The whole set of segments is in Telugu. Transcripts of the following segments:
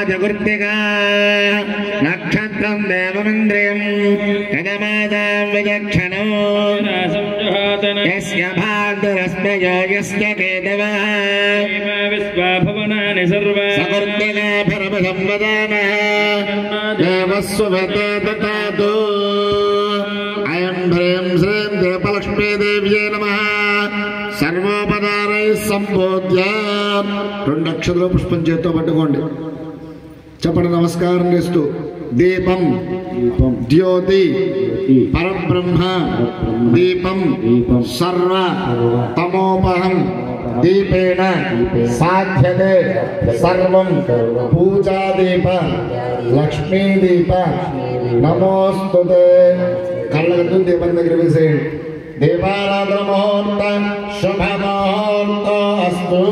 जगुर्तिका नक्षत्रं देवमिन्द्रियं तदमादां विचक्षणो यस्य भागरस्मयो यस्य केतवः विश्वाभवनानि सर्वा सकुर्तिका परमसंवदानः देवस्वभते ददातु अयं ह्रीं श्रीं देवलक्ष्मी देव्यै नमः सर्वोपदारैः संबोध्य రెండు అక్షరాల పుష్పం చేత్తో పట్టుకోండి చెప్పండి నమస్కారం చేస్తూ దీపం జ్యోతి పరబ్రహ్మ దీపం సర్వ తమోపహం దీపేన సాధ్యతే సర్వం పూజాదీప లక్ష్మీదీప నమోస్తుతే కళ్ళకు దీపం దగ్గర వేసేయండి దేవారాధన ముహూర్త శుభ ముహూర్త అస్తు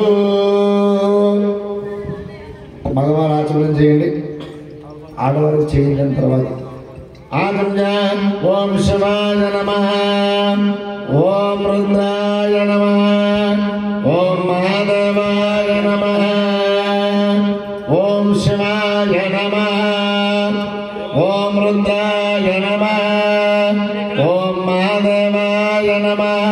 మగవారు ఆచరణ చేయండి ఆడవారు చేయించిన తర్వాత ఆనంద ఓం శివాయ నమః ఓం రుద్రాయ నమః ఓం మహాదేవాయ నమః ఓం శివాయ నమః ఓం రుద్రాయ నమః ఓం మహాదేవాయ నమః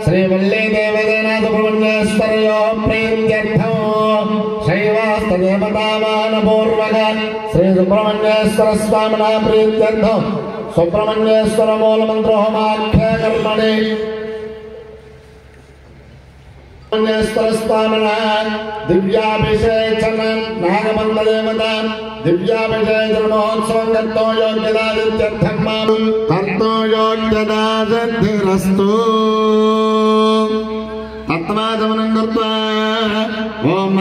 श्रीवल्ली देवदेनाथ ब्रह्मण्येश्वरयो प्रीत्यर्थो शैवास्तदेवतामानपूर्वक श्री सुब्रह्मण्येश्वर स्वामिना प्रीत्यर्थो सुब्रह्मण्येश्वर मूलमंत्र होमाख्य कर्मणि सुब्रह्मण्येश्वर स्वामिना दिव्याभिषेचन नागमंडलेवता दिव्याभिषेक महोत्सव कर्तो योग्यदादित्यर्थं मां कर्तो योग्यदादिरस्तु तत्वाचमनं कृत्वा ओम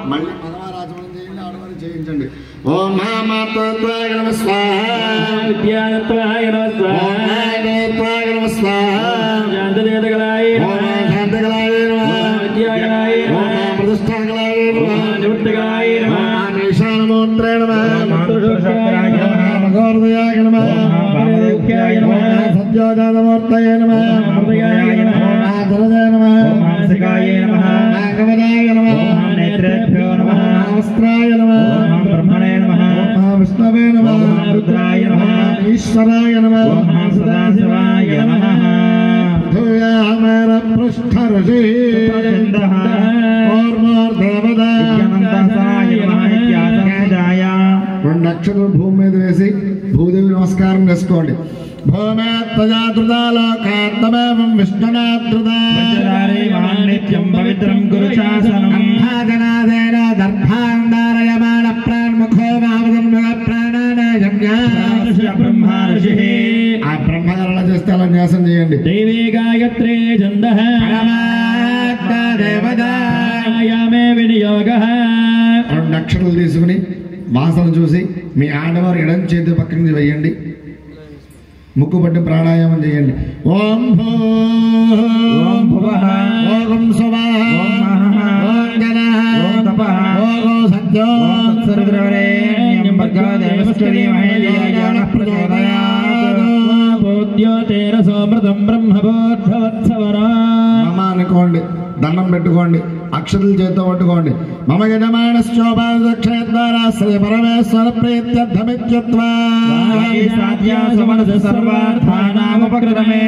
मल्ली मगवाराचमनं చేయండి ఆడవారు చేయించండి ఓం మాతృత్వాయ నమః స్వాహా విద్యాత్వాయ నమః స్వాహా జ్ఞానత్వాయ నమః స్వాహా శాంతదేవతగలాయ నమః శాంతగలాయ నమః విద్యాగలాయ నమః ప్రతిష్ఠాగలాయ నమః నివృత్తగలాయ నమః ఈశానమూర్తే నమః మంత్రశక్రాయ నమః మగోర్దయాయ నమః భావదేవ్యాయ నమః సత్యోజాతమూర్తయే నమః హృదయాయ నమః ఆధరదే నమః మానసికాయ నమః నాగవదాయ నమః నేత్రేభ్యో నమః వస్త్రాయ నమః బ్రహ్మణే నమః విష్ణవే నమః రుద్రాయ నమః ఈశ్వరాయ నమః సదాశివాయ నమః ధూయామర పృష్ఠ ఋషి ప్రచండః ఓర్మోర్దేవదా అనంతసాయ నమః ఇత్యాసంజాయ రెండు అక్షరాలు భూమి మీద వేసి భూదేవి నమస్కారం చేసుకోండి భూమాత్మజాతృదాలోకాత్మేవం విష్ణునాతృదారే మాన్నిత్యం పవిత్రం కురుచాసనం అంధాజనాదేన దర్భాండారయమాణ ప్రాణముఖో మావదన్మగ ప్రాణానాయజ్ఞా బ్రహ్మా ఋషిః ఆ బ్రహ్మగారణ చేస్తే అలా న్యాసం చేయండి దేవీ గాయత్రీ ఛందః పరమాత్మ దేవదాయామే వినియోగః రెండు అక్షరాలు తీసుకుని వాసన చూసి మీ ఆడవారు ఎడం చేతి పక్కన వేయండి ముక్కుపట్టి ప్రాణాయామం చేయండి ఓం ఓం భువః ఓం స్వః ఓం మహః ఓం గణః ఓం తపః ఓం సత్యో సర్వరేణ్యం భర్గో దేవస్కరీ మహేయాన ప్రచోదయాత్ బోధ్యోతేన సోమృతం బ్రహ్మబోద్ధవత్సవరా మమ అనుకోండి దండం పెట్టుకోండి అక్షతలు చేత్తో పట్టుకోండి మమ యజమానశ్చోపాదక్షేద్వారా శ్రీ పరమేశ్వర ప్రీత్యర్థమిత్యుక్త్వా సాధ్యా సమనస సర్వార్థానాముపకృతమే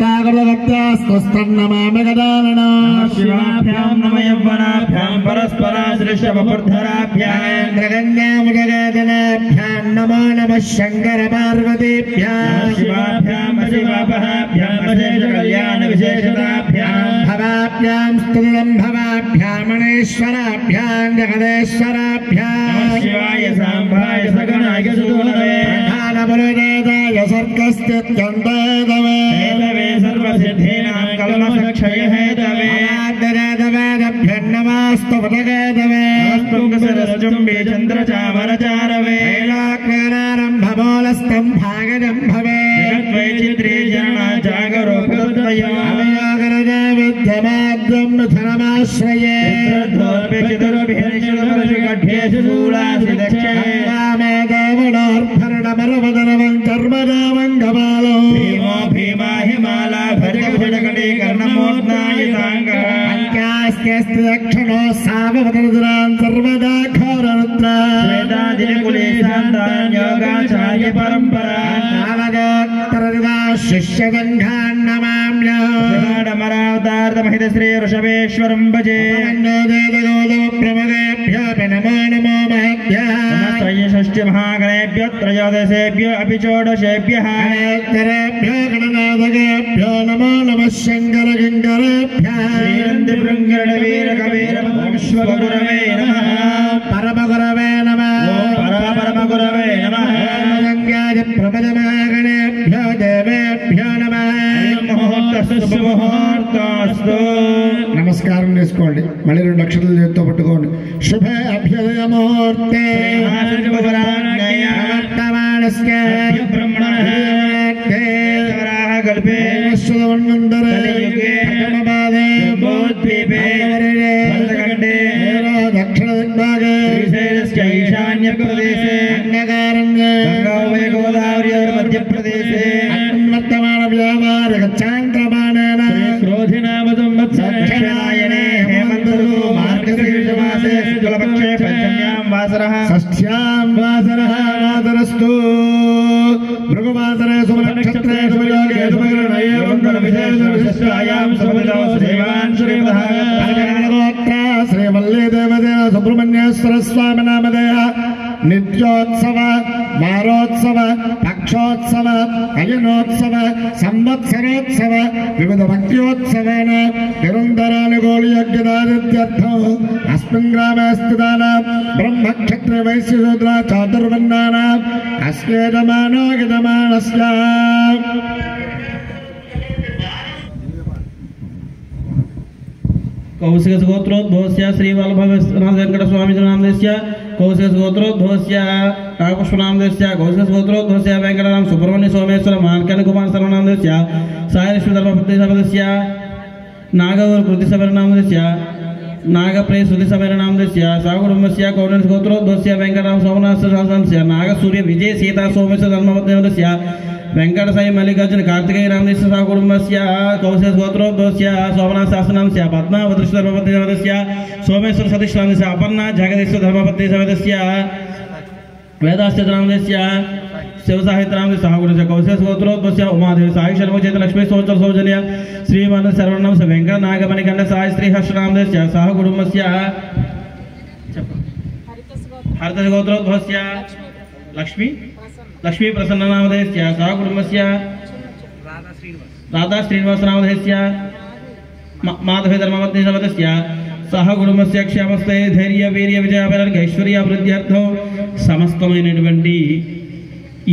తాగరగత్యాస్తన్నమామి గదాననా శివాభ్యాం నమ యవ్వనాభ్యాం పరస్పరాశ్రిష్యవపుర్ధరాభ్యాం గ్రగణ్యాముగేతనాభ్యాం నమో నమః శంకర పార్వతీభ్యాం శివాభ్యాం శివాభ్యాం విశేష కళ్యాణ విశేషతాభ్యాం భవాభ్యాం స్తుతం భవాభ్యామణేశ్వరాభ్యాం జగదేశ్వరాభ్యాం శివాయ సాంబాయ సగణాయ सर्कस्त्यन्तैतवे हेतवे सर्वसिद्धीनां कल्मषक्षयहेतवे अनाद्यरेतवेदभ्यन्नमास्तु पदकेतवे स्तुङ्गसरश्चुम्बी चन्द्रचामरचारवे ऐलाक्रेणारम्भमूलस्तम्भागजम्भवे जगद्वैचित्रे जरणा जागरो कृतयो अवयोगरजे विद्यमाद्यं धनमाश्रये चितुर्भिर्षुगढ्येषु शूलासि दक्षिणे देवणोर्भरणमरवदनवं कर्मदामङ्गमालो भीमो भीमा हिमाला भजभुजकटे कर्णमोत्नायिताङ्गः अङ्कास्त्यस्ति दक्षिणो साववदनदुरान् सर्वदा घोररुद्रा वेदादिकुले शान्तान्योगाचार्य परम्परा नालगोत्तरदा शिष्यगन्धान्नमाम्यो मरावतार्तमहितश्री ऋषभेश्वरं भजे प्रमगेभ्यो नमो नमो महभ्यः षष्टि महागणेभ्यो त्रयोदशेभ्यो अपि षोडशेभ्यः उत्तरेभ्यो गणनाथकेभ्यो नमो नमः शङ्करकिङ्करेभ्यः श्रीरन्तिभृङ्गरवीरकवीरविश्वगुरवे नमः परमगुरवे नमः परमगुरवे नमः प्रबलमागणेभ्यो देवेभ्यो नमः నమస్కారం చేసుకోండి మళ్ళీ 2 అక్షరాలు చేతితో పట్టుకోండి శుభ అభ్యుదయ ముహూర్తే కల్పే దక్షిణ దిగ్భాగే ఈశాన్య ప్రదేశే గోదావరి మధ్యప్రదేశే వర్తమాన వ్యాపార చాంద్రమాణేన క్రోధినామదం దక్షిణాయనే హేమంతఋతు మార్గశీర్షమాసే శుక్లపక్షే పంచమ్యాం వాసరః షష్ఠ్యాం వాసరః వాసరస్తు భృగువాసరే శుభనక్షత్రే శుభయోగే శుభగణనయే మంగళ విశేష విశిష్టాయాం శుభవిదో శ్రీవాన్ శ్రీమదః శ్రీ వల్లీ దేవదేవ సుబ్రహ్మణ్యేశ్వర స్వామి నామధేయ నిత్యోత్సవ వారోత్సవ పక్షోత్సవ అయనోత్సవ సంవత్సరోత్సవ వివిధ భక్త్యోత్సవేన నిరంతరానుగోళీయజ్ఞదాదిత్యర్థం అస్మిన్ గ్రామే స్థితానాం బ్రహ్మక్షత్ర వైశ్యశూద్ర చాతుర్వర్ణానాం అస్యేజమానో యజమానస్య कौशिक गोत्रोद्भवस्य श्री वल्लभनाथ वेंकट स्वामी नामदेस्य कौशिक गोत्रोद्भवस्य नागपुष्पनामदेस्य कौशिक गोत्रोद्भवस्य वेंकटराम सुब्रह्मण्य सोमेश्वर मानकन कुमार सर्वनामदेस्य सायलक्ष्मी धर्मपत्नी सभदस्य नागवर कृति सभरनामदेस्य नागप्रे सुधि सभरनामदेस्य साकुटुंबस्य कौंडन्य गोत्रोद्भवस्य वेंकटराम सोमनाथ शासनस्य नागसूर्य विजय सीता सोमेश्वर धर्मपत्नीस्य वेंकट साई मल्लिकार्जुन कार्तिकेय रामदेश्य सह कुटुंबस्य कौशल गोत्रोद्भवस्य सोमनाथ शासनस्य पद्मावती धर्मपत्नी समेतस्य सोमेश्वर सतीश रामदेश्य अपर्णा जगदीश्वर धर्मपत्नी समेतस्य वेदास्य रामदेश्य शिव साहित्य रामदेश्य सह कुटुंबस्य कौशल गोत्रोद्भवस्य उमादेवी साई शर्मा चेत लक्ष्मी सोचर सौजन्य श्रीमान सर्वनाम वेंकट नागमणिकंड साई श्री हर्ष रामदेश्य सह कुटुंबस्य हरित गोत्रोद्भवस्य लक्ष्मी लक्ष्मी प्रसन्न नामधेयस्य सह कुटुंबस्य राधा श्रीनिवास नामधेयस्य माधवी धर्मपत्नी समेतस्य सह कुटुंबस्य क्षमस्ते धैर्य वीर्य विजयाभिलाष ऐश्वर्य अभिवृद्ध्यर्थं సమస్తమైనటువంటి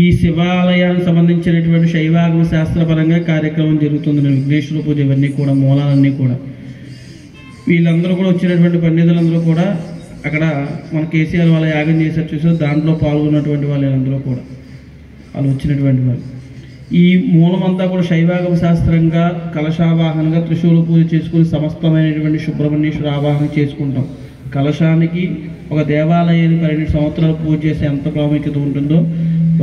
ఈ శివాలయానికి సంబంధించినటువంటి శైవాగమ శాస్త్రపరంగా కార్యక్రమం జరుగుతుంది. విఘ్నేశ్వర పూజ ఇవన్నీ కూడా మూలాలన్నీ కూడా వీళ్ళందరూ కూడా వచ్చినటువంటి పండితులందరూ కూడా అక్కడ మన కేసీఆర్ వాళ్ళ యాగం చేశారు చూసారు, దాంట్లో పాల్గొన్నటువంటి వాళ్ళందరూ కూడా వాళ్ళు వచ్చినటువంటి వాళ్ళు. ఈ మూలమంతా కూడా శైవాగమ శాస్త్రంగా కలశావాహనంగా త్రిశూల పూజ చేసుకుని సమస్తమైనటువంటి సుబ్రహ్మణ్యేశ్వర ఆవాహన చేసుకుంటాం. కలశానికి ఒక దేవాలయాన్ని 12 సంవత్సరాలు పూజ చేసే ఎంత ప్రాముఖ్యత ఉంటుందో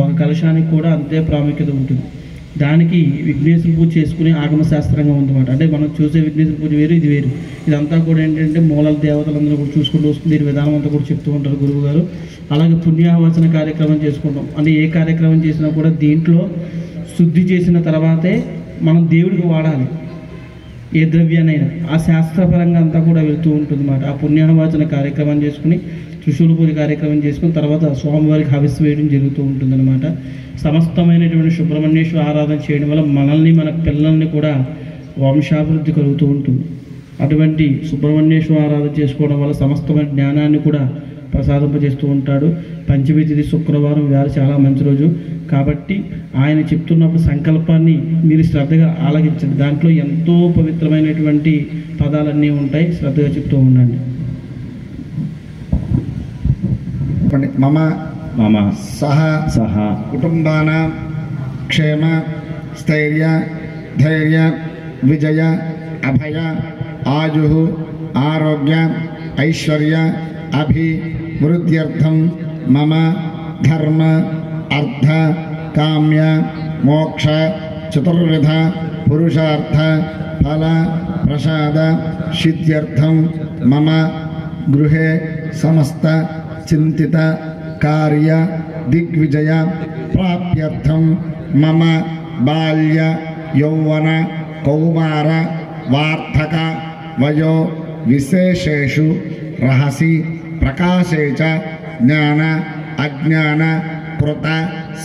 ఒక కలశానికి కూడా అంతే ప్రాముఖ్యత ఉంటుంది. దానికి విఘ్నేశ్వర పూజ చేసుకుని ఆగమ శాస్త్రంగా ఉందన్నమాట. అంటే మనం చూసే విఘ్నేశ్వర పూజ వేరు, ఇది వేరు. ఇదంతా కూడా ఏంటంటే మూలాల దేవతలందరూ కూడా చూసుకుంటూ వస్తుంది. దీని విధానం అంతా కూడా చెప్తూ ఉంటారు గురువు గారు. అలాగే పుణ్యాహవచన కార్యక్రమం చేసుకుంటాం. అంటే ఏ కార్యక్రమం చేసినా కూడా దీంట్లో శుద్ధి చేసిన తర్వాతే మనం దేవుడికి వాడాలి ఏ ద్రవ్యానైనా. ఆ శాస్త్రపరంగా అంతా కూడా వెళ్తూ ఉంటుంది అన్నమాట. ఆ పుణ్యాహవచన కార్యక్రమం చేసుకుని త్రిశూల పూజ కార్యక్రమం చేసుకుని తర్వాత స్వామివారికి హవిస్సు వేయడం జరుగుతూ ఉంటుందన్నమాట. సమస్తమైనటువంటి సుబ్రహ్మణ్యేశ్వర ఆరాధన చేయడం వల్ల మనల్ని మన పిల్లల్ని కూడా వంశాభివృద్ధి కలుగుతూ ఉంటుంది. అటువంటి సుబ్రహ్మణ్యేశ్వర ఆరాధన చేసుకోవడం వల్ల సమస్తమైన జ్ఞానాన్ని కూడా ప్రసాదింపజేస్తూ ఉంటాడు. పంచమి తిథి శుక్రవారం వేళ చాలా మంచి రోజు కాబట్టి ఆయన చెప్తున్నప్పుడు సంకల్పాన్ని మీరు శ్రద్ధగా ఆలకించండి. దాంట్లో ఎంతో పవిత్రమైనటువంటి పదాలన్నీ ఉంటాయి. శ్రద్ధగా చెప్తూ ఉండండి. మమ మమ సహ కుటుంబానాం క్షేమ స్థైర్య ధైర్య విజయ అభయ ఆయుః ఆరోగ్య ఐశ్వర్య అభివృద్ధ్యర్థం మమ ధర్మ అర్థ కామ్య మోక్ష చతుర్విధ పురుషార్థ ఫల ప్రసాద సిద్ధ్యర్థం మమ గృహే సమస్త చింతిత కార్య దిగ్విజయ ప్రాప్త్యర్థం మమ బాల్య యౌవన కౌమార వార్ధక వయో విశేషేషు రహసి ప్రకాశే చ జ్ఞాన అజ్ఞాన కృత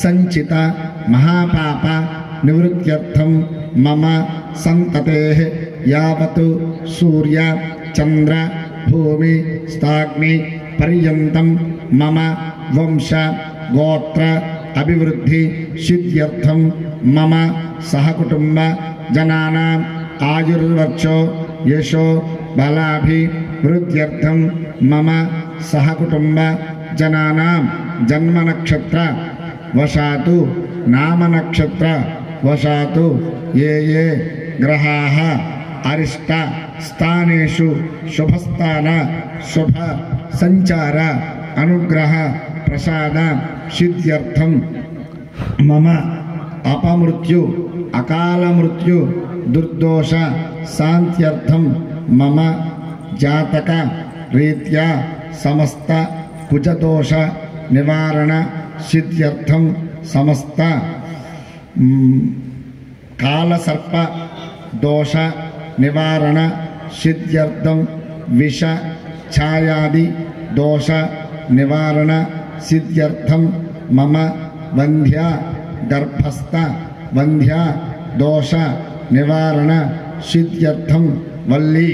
సంచిత మహాపాప నివృత్త్యర్థం మమ సంతతేః యావత్ సూర్య చంద్ర భూమి స్థాగ్ని పర్యంతం మమ వంశ గోత్ర అభివృద్ధి సిద్ధ్యర్థం మమ సహకుటుంబ జనానాం ఆయుర్వర్చో యశో బలాభివృద్ధ్యర్థం మమ సహకుటుంబ జనానాం జన్మ నక్షత్ర వశాతు నామ నక్షత్ర వశాతు ఏ గ్రహాః అరిష్ట స్థానేషు శుభస్థాన శుభ సంచార అనుగ్రహ ప్రసాద సిద్ధ్యర్థం మమ అపమృత్యు అకాల మృత్యు దుర్దోష శాంత్యర్థం మమ జాతక రీత్యా సమస్త కుజదోష నివారణ సిద్ధ్యర్థం సమస్త కాలసర్ప దోష నివారణ సిద్ధ్యర్థం విష ఛాయాది దోష నివారణ సిద్ధ్యర్థం మమ వంధ్య గర్భస్థ వంధ్య దోష నివారణ సిద్ధ్యర్థం వల్లి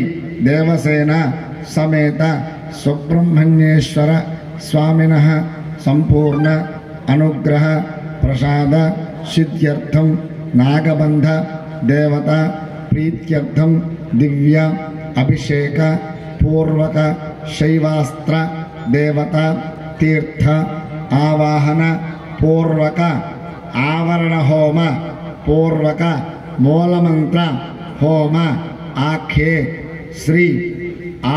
దేవసేన సమేత సుబ్రహ్మణ్యేశ్వర స్వామినః సంపూర్ణ అనుగ్రహ ప్రసాద సిద్ధ్యర్థం నాగబంధ దేవత ప్రీత్యర్థం దివ్య అభిషేక పూర్వక శైవాస్త్ర దేవత తీర్థ ఆవాహన పూర్వక ఆవరణ హోమ పూర్వక మూలమంత్ర హోమ ఆఖ్యే శ్రీ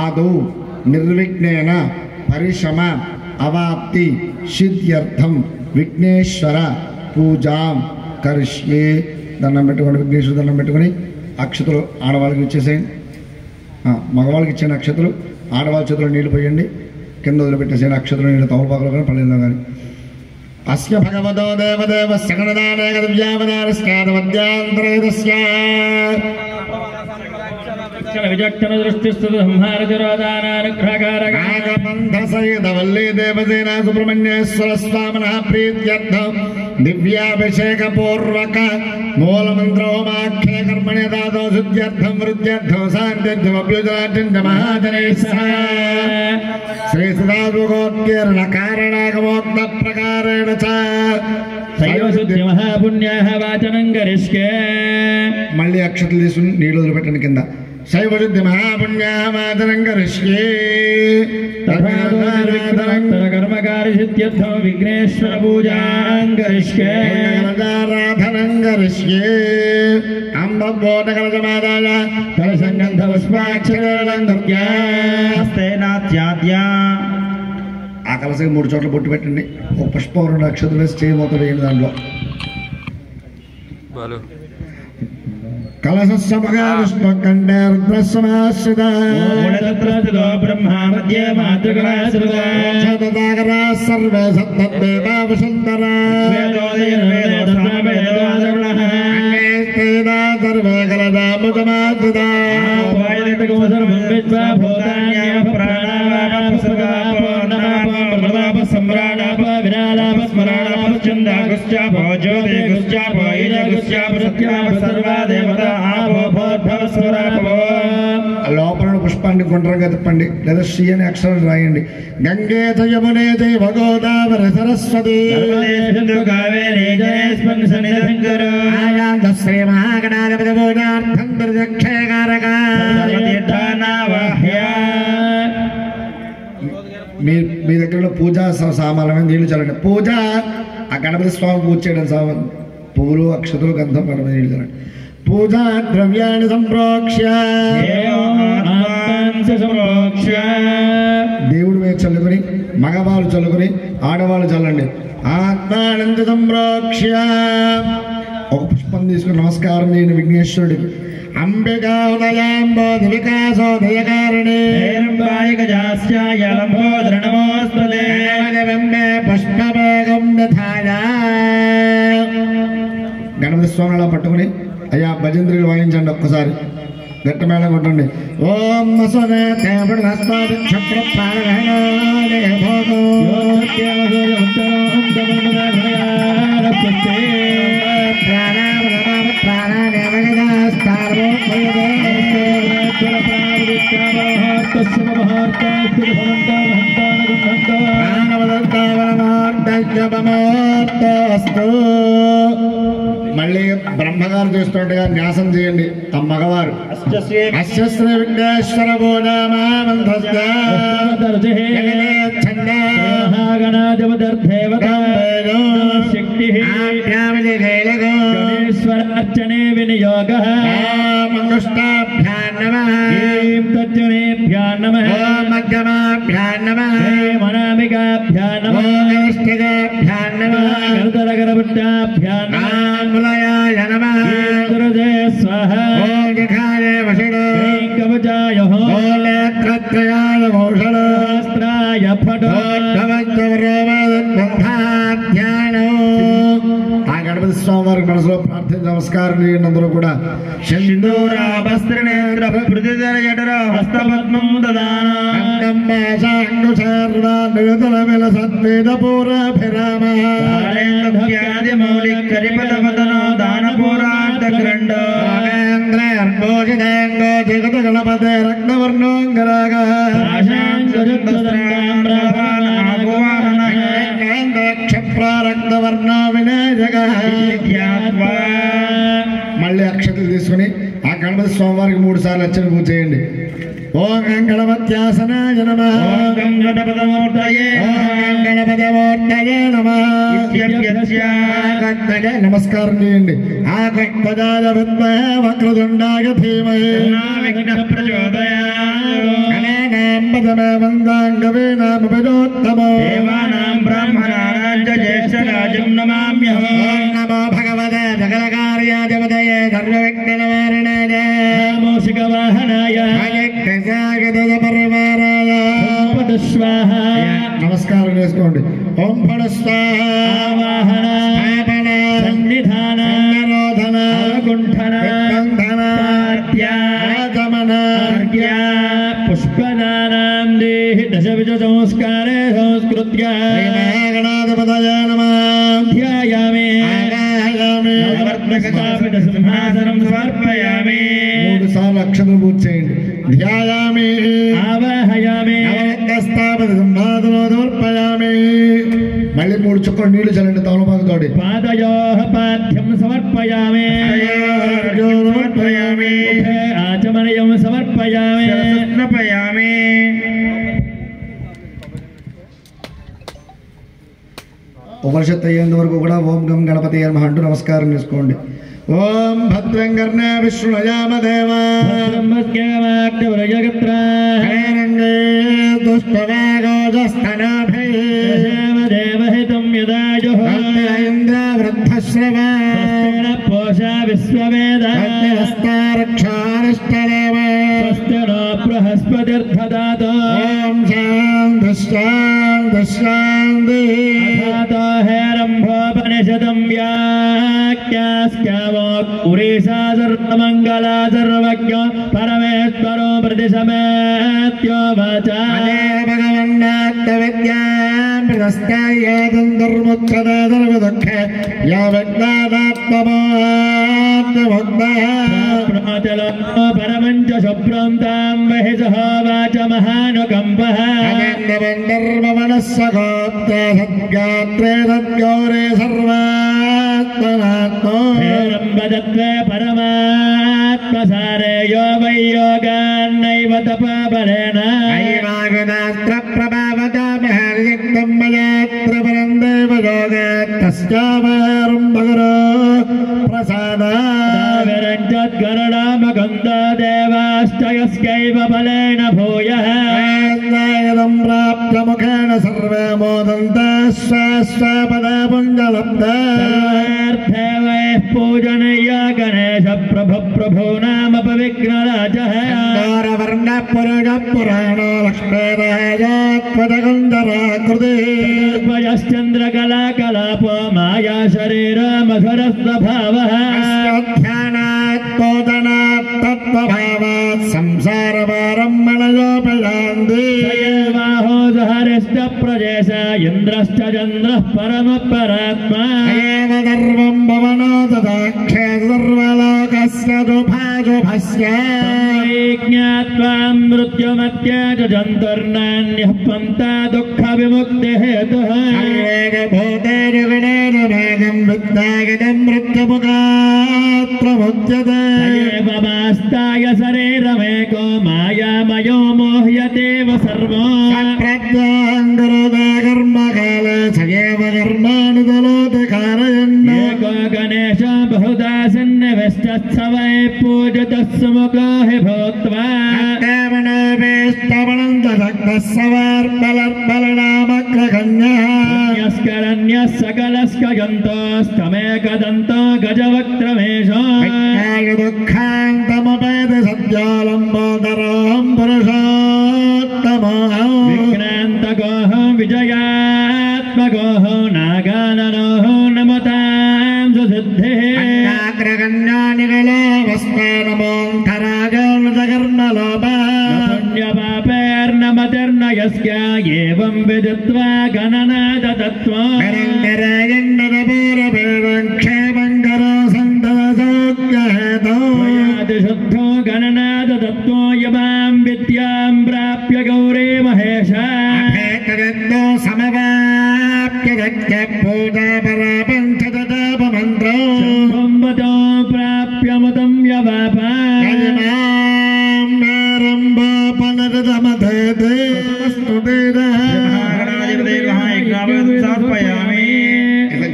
ఆదౌ నిర్విఘ్నేన పరిశమ అవాప్తి సిద్ధ్యర్థం విఘ్నేశ్వర పూజాం కరిష్యే. దండం పెట్టుకోండి, విఘ్నేశ్వర దండం పెట్టుకొని అక్షతలు ఆడవాళ్ళకి ఇచ్చేసేయండి. మగవాళ్ళకి ఇచ్చిన అక్షతలు ఆడవాళ్ళ చేతులు నీళ్లు పోయండి. కింద వదిలిపెట్టేసేయండి. అక్షతలు నీళ్ళు తమలపాకులో కానీ పళ్ళలో కానీ. అస్య భగవతో దేవదేవస్య గణనానేక దివ్యావతారస్యాదమధ్యాంతరేదస్య విచక్షణ దృష్టిస్తు సంహారతిరోధానానుగ్రహకారక నాగబంధసహితవల్లీ దేవసేనా సుబ్రహ్మణ్యేశ్వర స్వామినః ప్రీత్యర్థం దివ్యాభిషేక పూర్వక మూలమంత్రోమాఖ్యే కర్మణి దాతో సిద్ధ్యర్థం వృద్ధ్యర్థం శాంత్యర్థమభ్యుజాఢ్యం మహాజనై సహ శ్రీ సదాశివగోత్కీర్ణ కారణాగమోక్త ప్రకారేణ చ శైవశుద్ధి మహాపుణ్యాః వాచనం కరిష్యే. మళ్ళీ అక్షతలు తీసుకుని నీళ్ళు వదిలిపెట్టండి కింద. శైవశుద్ధి మహాపుణ్యాః వాచనం కరిష్యే. కర్మకారి సిద్ధ్యర్థం విఘ్నేశ్వర పూజాం కరిష్యే. ఆరాధనం కరిష్యే. అంబోధకలసమాదాయ కలసంగంధ పుష్పాక్షరం దుర్గాస్తేనాత్యాద్య. ఆ కలసకి 3 చోట్ల బొట్టు పెట్టండి. ఒక పుష్పం 2 అక్షతలు వేసి చేయి మొత్తం వేయండి. దాంట్లో కలసమగా విష్ణుకండే రుద్రస్సమాశ్రిత బ్రహ్మా మధ్య మాతృగణాగరా సర్వే సత్తద్దేవా వసుంధరా సర్వే కలదాముఖమాధుదా లోపల పుష్పాన్ని నామాన్ని గుండ్రంగా తిప్పండి లేదా శ్రీ అనే అక్షరం రాయండి. గంగే యమునే చైవ గోదావరి సరస్వతి శ్రీ మహాగణాధిపతి పూజార్థం దుర్దక్షయకారక. మీ దగ్గర పూజా సామాన్ల మీద నీళ్లు చల్లండి. పూజ ఆ గణపతి స్వామి పూజ చేయడం సామాన్ పువ్వులు అక్షతలు గంధం పడ నీళ్లు చల్లండి. పూజా ద్రవ్యాన్ని సంప్రోక్ష్య దేవుడి మీద చల్లుకొని మగవాళ్ళు చల్లుకొని ఆడవాళ్ళు చల్లండి. ఆత్మానంద సంప్రోక్ష్య ఒక పుష్పం తీసుకుని నమస్కారం చేయండి విఘ్నేశ్వరుడికి. అంబికా ఉదయాంబోధి వికాసోదయకారిణి పుష్పవేగం గణపతి స్వామి అలా పట్టుకుని అయ్యా భజంత్రులు వాయించండి. ఒక్కసారి గట్టి మేళం కొట్టండి. ఓం మళ్ళీ బ్రహ్మగారు చూస్తుండగా న్యాసం చేయండి. తమ మగవారు అశ్వశ్రీ విఘ్నేశ్వర అర్చనే వినియోగ గణపతి స్వామి వారికి మనసులో ప్రార్థన నమస్కారం చేయండి. అందరూ కూడా గణపతే రక్తవర్ణోంగరాగ రక్తవర్ణ వినాయక. మళ్ళీ అక్షతలు తీసుకుని ఆ గణపతి స్వామివారికి 3 సార్లు అర్చన పూజ చేయండి. ఓం గణపత్యాసనాయ నమః. ఓం గణపతమూర్తయే నమః. నమస్కారం చేయండి. ఆ గణపదాయ విద్మహే వక్రతుండాయ ధీమహి ప్రచోదయాత్ వందాంగవే నామ విదోత్తమో దేవానాం బ్రాహ్మణానాం చ జ్యేష్ఠరాజం నమామ్యహం. నమో భగవతే సకలకార్యాధిపతయే సర్వవిఘ్ననివారణాయ మూషికవాహనాయ నమస్కారం చేసుకోండి. ఓం ఫణ స్వాహన సన్నిధాన నిరోధన కుంఠన పుష్పదానాం దేహి దశవిజ సంస్కారే సంస్కృత్య గణాధిపతయ నమః. ధ్యాయామి సింహాసనం సమర్పయామి. 3 సార్లు అక్షతలు పూజ చేయండి. ధ్యాయామి ఆవాహయామి సింహాసనోర్పయామి. మళ్ళీ 3 చుక్కలు నీళ్లు చల్లండి తమలపాకుతోటి. పాదయోః పాద్యం సమర్పయామి ఆచమనయం సమర్పయామి సమర్పయామి. ఉపనిషత్తు అయ్యేంత వరకు కూడా ఓం గం గణపతి నమః అంటూ నమస్కారం చేసుకోండి. ఓం భద్రం కర్ణే విష్ణుయామ దేవా దేవహితం యదాయుః వృద్ధశ్రవా పోషా విశ్వవేద బృహస్పతిర్దదాతు. ఓం శాంతి శాంతి శాంతి. హేరంభోపనిషదం వ్యాఖ్యాస్యామోరీశా సర్వమంగళా సర్వజ్ఞో పరమేశ్వరో ప్రతిశమేత్యో వాచా భగవన్నాత్మ విద్యాం ప్రదస్తాయేదం దుర్ముక్షదే సర్వదుఃఖే యా విజ్ఞానాత్మమో परमञ्च शुभ्रं तां महि सहोवाच महानुकम्पः गन्धर्वमनस्सगोत्रे सद्गात्रे सद्गौरे सर्वात्मनात्मो हेरम्बदत्वे परमात्मसारे यो वै योगान्नैव तपबलेन ऐवागुणास्त्र प्रभावता महर्यक्तं मयात्र परं देव योगात् तस्यावरं भगरो प्रसादाविरञ्चद्गरुडामगन्धो देवाश्चयस्यैव बलेन भूयः यदं प्राप्य मुखेन सर्वे मोदन्तः स्वपदपुञ्जलब्धे वैः पूजनीय गणेश प्रभु प्रभो नाम पविघ्नराजः पुराणो लक्ष्मीराजात्मजगन्धराकृतिश्चन्द्रकलाकलापो माया शरीर मधुरस्वभावः तत्त्वभावात् संसारभारं मनयोपयान्ति बाहो सहरिश्च प्रजेश इन्द्रश्च चन्द्रः परमपरात्मा सर्वं भवनो तदाख्ये सर्वलोकस्य दुभाजुभस्य ज्ञात्वा मृत्युमत्यज जन्तुर्नान्यः पन्था दुःखविमुक्तिहेतुः भूतेन वेगं विद्यागतं मृत्युमुखात् प्रमुच्यते मास्ताय शरीरमेको मायामयो मोह्यतेव सर्वो प्रत्याङ्गुरुदे कर्मकाले सगेव कर्माणि दलोति कारयन् एको गणेश बहुधा सन्निविष्टः वै पूजितः सुमुखो हि भूत्वा पुण्यस्करण्यः सकलस्कजन्तोस्तमेकदन्तो गजवक्त्रमेषो दुःखान्तमुपेति सद्योलम्बोदरोऽहं पुरुषोत्तमः विक्रान्तगोऽहं विजयात्मगोः नागाननोः नमतां सुसिद्धिः अग्रगण्यानिगलोऽवस्ते नमोऽन्तरागोऽनुजकर्मलोभः पुण्यपापैर्नमतिर्न यस्य एवं विदित्वा गणनादत्त्वा शुद्धो गणनादत्त्वो यमां विद्यां प्राप्य गौरे महेश समवाप्य पूजा परापञ्चदपमन्त्रो प्राप्य मुदं यवापा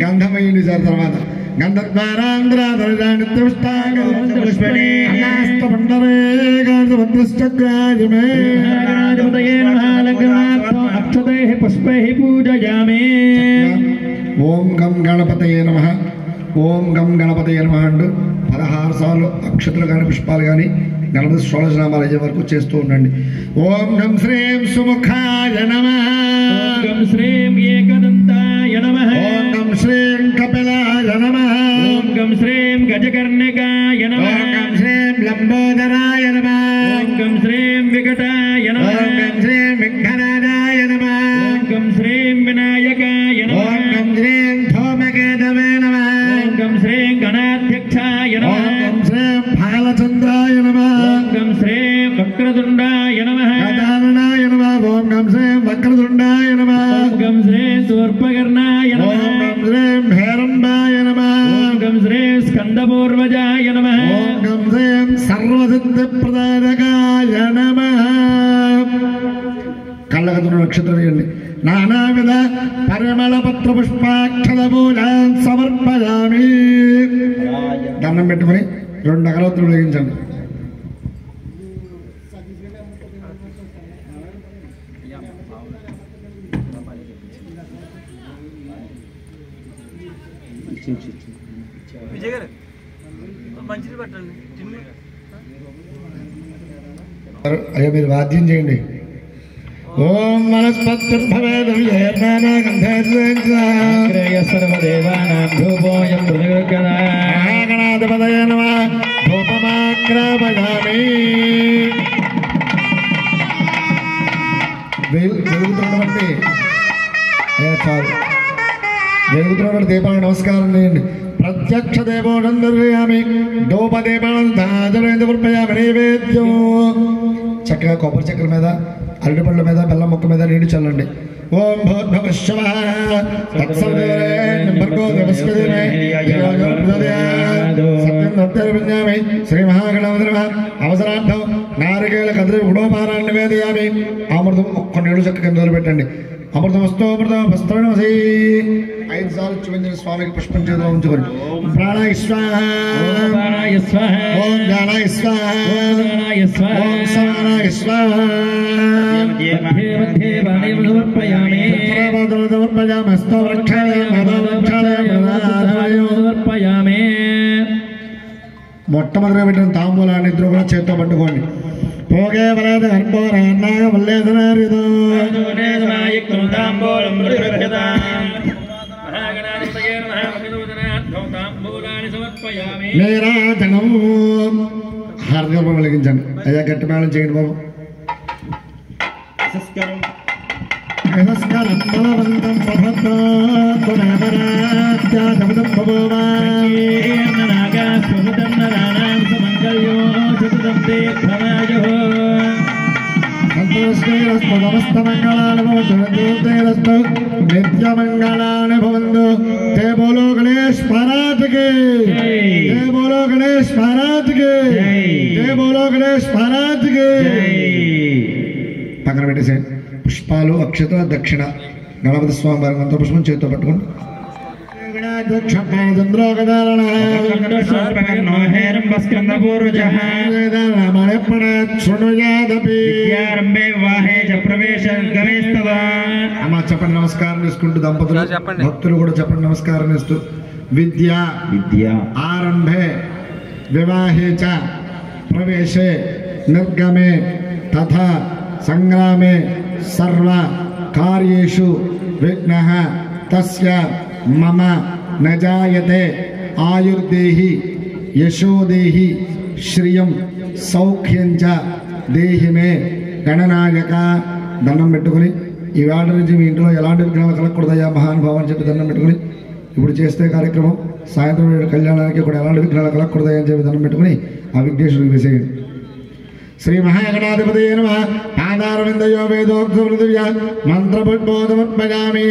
గంధమైంది సార్ తర్వాత అక్షతైః పుష్పైః పూజయామి. ఓం గం గణపతయే నమః, ఓం గం గణపతయే నమః అంటూ 16 సార్లు అక్షతలు కానీ పుష్పాలు కానీ గణపతి షోడశనామాలు అయ్యే వరకు చేస్తూ ఉండండి. ఓం గం శ్రీం సుముఖాయ నమః, ఓం గం శ్రీం ఏకదంతాయ నమః, ఓం గం శ్రీం కపిలాయ నమః, ఓం గం శ్రీం గజకర్ణికాయ నమః, ఓం గం శ్రీం లంబోదరాయ నమః, ఓం గం శ్రీం వికటాయ నమః, ఓం గం శ్రీం విఘ్నరాజాయ నమః, ఓం గం శ్రీం వినాయకాయ నమః, ఓం గం శ్రీం ధూమకేతవే నమః, ఓం గం శ్రీం గణాధ్యక్షాయ నమః, ఓం గం శ్రీం బాలచంద్రాయ నమః, ఓం గం శ్రీం వక్రతుండాయ నమః, గజాననాయ నమః, ఓం గం శ్రీం వక్రతుండాయ నమః, ఓం గం శ్రీం శూర్పకర్ణాయ నమః, ఓం గం శ్రీం హేరంబాయ నమః, ఓం గం శ్రీం స్కందపూర్వజాయ నమః, ఓం గం శ్రీం సర్వసిద్ధిప్రదాయకాయ నమః. కళ్ళగతుడు నక్షత్రం నానావిధ పరిమళ పత్ర పుష్పాక్షర పూజాన్ సమర్పయామి. దండం పెట్టుకుని 2 అగరవత్తులు వెలిగించండి. అయ్యా మీరు వాద్యం చేయండి. ఓం సర్వదేవానాం ధూపోయం గణాధిపతయే నమః. ధూపమాగ్రాపయామి. వెలుగుతున్నటువంటి చాలు వెలుగుతున్నటువంటి దీపాలకు నమస్కారం చేయండి. ప్రత్యక్ష దేవో నందర్యామి దోపదీపానందాజనేంద్రయామి నైవేద్యం. చక్కగా కొబ్బరి చెక్కల మీద అరటిపళ్ళ మీద బెల్లం ముక్క మీద నీళ్ళు చల్లండి. ఓం భూర్భువః శ్రీ మహాగణాధిపతి అవసరార్థం నారికేళ కదిరి గుణోపారాన్ని నివేదయామి. అమృతం ఒక్క నీళ్ళు చక్క కింద పెట్టండి. అమృతమస్తో అమృతం వస్త్రమసి 5 సార్లు చూపించిన స్వామికి పుష్పం చేతిలో ఉంచుకొని ప్రాణాయ స్వాహ ఓం జ్ఞానాయ స్వాహ ఓం సమానాయ స్వాహ మొట్టమొదటిగా పెట్టిన తాంబూలాన్ని ఇద్దరు కూడా చేత్తో పట్టుకోండి. పోగే వలద హర్పోరాన్నాగ వల్లేదనారిదో నీరాజనం హారతికల్పం వెలిగించండి. అయ్యా గట్టి మేళం చేయండి బాబు. నిత్యమంగళాని భవంతు. జై బోలో గణేష్ మహారాజ్ కి జై బోలో గణేష్ మహారాజ్ కి జై బోలో గణేష్ మహారాజ్ కి. పక్కన పెట్టేసేయండి. పుష్పాలు అక్షత దక్షిణ గణపతి స్వామి వారి మంత్ర పుష్పం చేతితో పట్టుకోండి. అమ్మా చెప్పండి నమస్కారం చేసుకుంటూ దంపతులు భక్తులు కూడా చెప్పండి నమస్కారం చేస్తూ. విద్య ఆరంభే వివాహే చ ప్రవేశే నిర్గమే తథా సంగ్రామే సర్వ కార్యేషు విఘ్నః తస్య మమ న జాయతే ఆయుర్దేహి యశోదేహి శ్రియం సౌఖ్యం చ దేహి మే గణనాయక. దండం పెట్టుకుని ఈ వేళ నుంచి మీ ఇంట్లో ఎలాంటి విఘ్నాలు కలగకూడదయ్యా మహానుభావం అని చెప్పి దండం పెట్టుకుని ఇప్పుడు చేస్తే కార్యక్రమం సాయంత్రం కళ్యాణానికి కూడా ఎలాంటి విఘ్నాలు కలగకూడదయ్యా అని చెప్పి దండం పెట్టుకుని ఆ విఘ్నేశ్వరుడికి వేసేయండి. శ్రీ మహాగణాధిపతి నమః. పాదారవిందయో వేదోక్తృదివ్య మంత్రబోధమర్పయామి.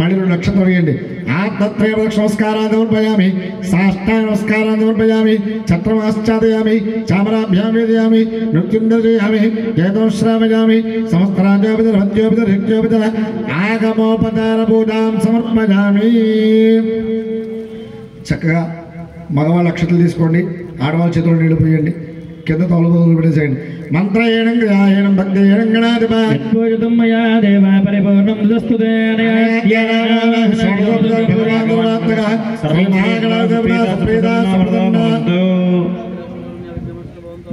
మళ్ళీ 2 నక్షత్రం వేయండి. ఆత్మత్రయ నమస్కారాన్ని సమర్పయామి. సాష్టాంగ నమస్కారాన్ని సమర్పయామి. ఛత్రమాశ్చాదయామి. చామరాభ్యాం వేదయామి. నృత్యుందయామి. గేతం శ్రావయామి. సమస్తరాజ్యోపితర హత్యోపితర హిత్యోపితర ఆగమోపచార పూజాం సమర్పయామి. చక్కగా మగవాళ్ళ అక్షతలు తీసుకోండి. ఆడవాళ్ళ చేతులు నీళ్ళు పోయండి. కింద తొలగ పెట్టేసేయండి. మంత్రయేణం గ్రహాయేణం భక్తయేణం గణాధిప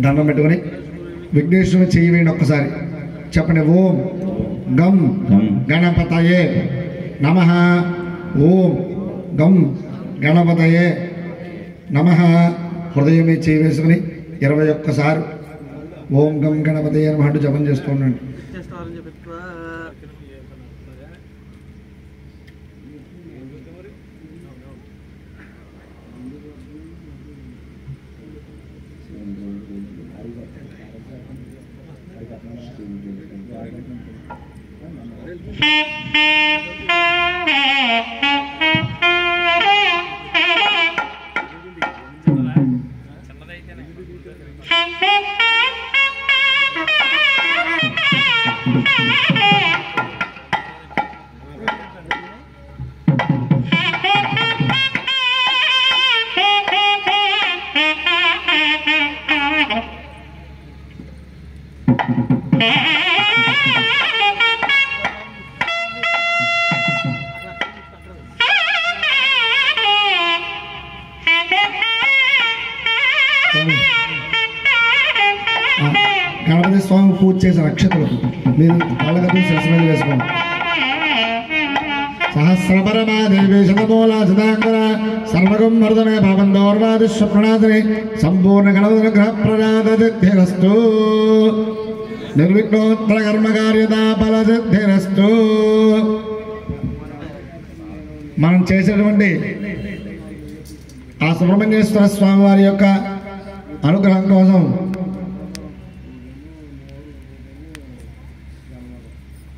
దండం పెట్టుకుని విఘ్నేశ్వరుని చెయ్యి వేయండి. ఒక్కసారి చెప్పండి. ఓం గం గణపతయే నమః. ఓం గం గణపతయే నమః. హృదయం మీద చేయి వేసుకుని 21 సార్లు ఓం గం గణపతయే నమః అంటూ జపం చేస్తూ ఉండండి. గణపతి స్వామి పూజ చేసిన అక్షతలు మీరు వాళ్ళగదు శిరస్సు మీద వేసుకోండి. సహస్రపరమాదేవి శతమూల శతాంకర సర్వగం వర్ధనే భవందోర్వాదిశ్వ ప్రణాదనే సంపూర్ణ గణపతి గ్రహ ప్రజాదసిద్ధిరస్తు నిర్విఘ్నోత్తర కర్మకార్యతా ఫలసిద్ధిరస్తు. మనం చేసేటువంటి ఆ సుబ్రహ్మణ్యేశ్వర స్వామి వారి యొక్క అనుగ్రహం కోసం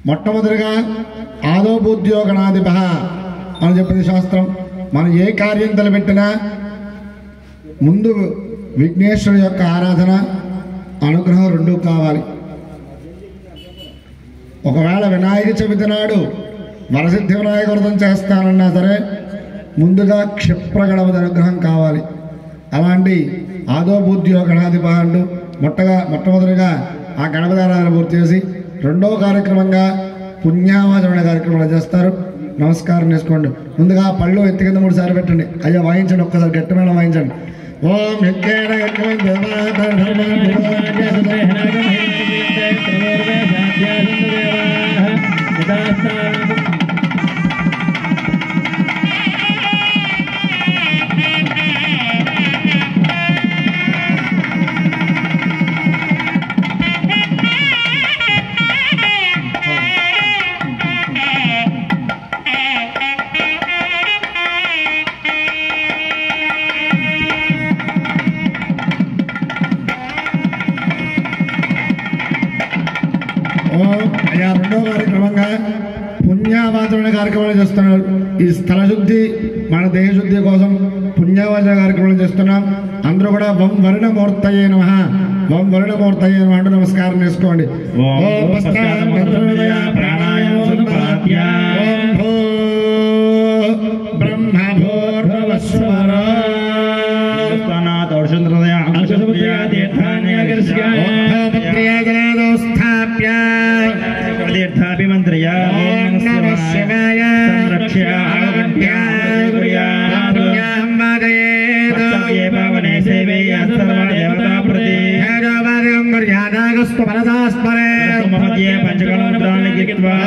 మొట్టమొదటిగా ఆదోబుద్యోగణాధిప అని చెప్పింది శాస్త్రం. మనం ఏ కార్యం తలపెట్టినా ముందు విఘ్నేశ్వరుడు యొక్క ఆరాధన అనుగ్రహం రెండూ కావాలి. ఒకవేళ వినాయక చవితి నాడు వరసిద్ధి వినాయక వ్రతం చేస్తానన్నా సరే ముందుగా క్షిప్రగణపతి అనుగ్రహం కావాలి. అలాంటి ఆదోబుద్యోగణాధిప అంటూ మొట్టమొదటిగా ఆ గణపతి ఆరాధన పూర్తి చేసి రెండవ కార్యక్రమంగా పుణ్యావాచరణ కార్యక్రమాలు చేస్తారు. నమస్కారం చేసుకోండి. ముందుగా పళ్ళు ఎత్తి కింద 3 సార్లు పెట్టండి. అయ్యా వాయించండి, ఒక్కసారి గట్టిమైన వాయించండి. ఓం యజ్ఞేన అయ్యా రెండవ కార్యక్రమంగా పుణ్యావాచరణ కార్యక్రమాలు చేస్తున్నారు. ఈ స్థల శుద్ధి మన దేహ శుద్ధి కోసం పుణ్యావాచరణ కార్యక్రమాలు చేస్తున్నాం. అందరూ కూడా వం వరుణమూర్తయే నమః, వం వరుణమూర్తయే నమః అంటూ నమస్కారం చేసుకోండి. తీర్థాభిమంత్రయా శివాయ సంరక్ష్య పావనే సేవేయ సర్వదేవతా ప్రతి మధ్యే పంచకళముద్రాన్ని గిత్వా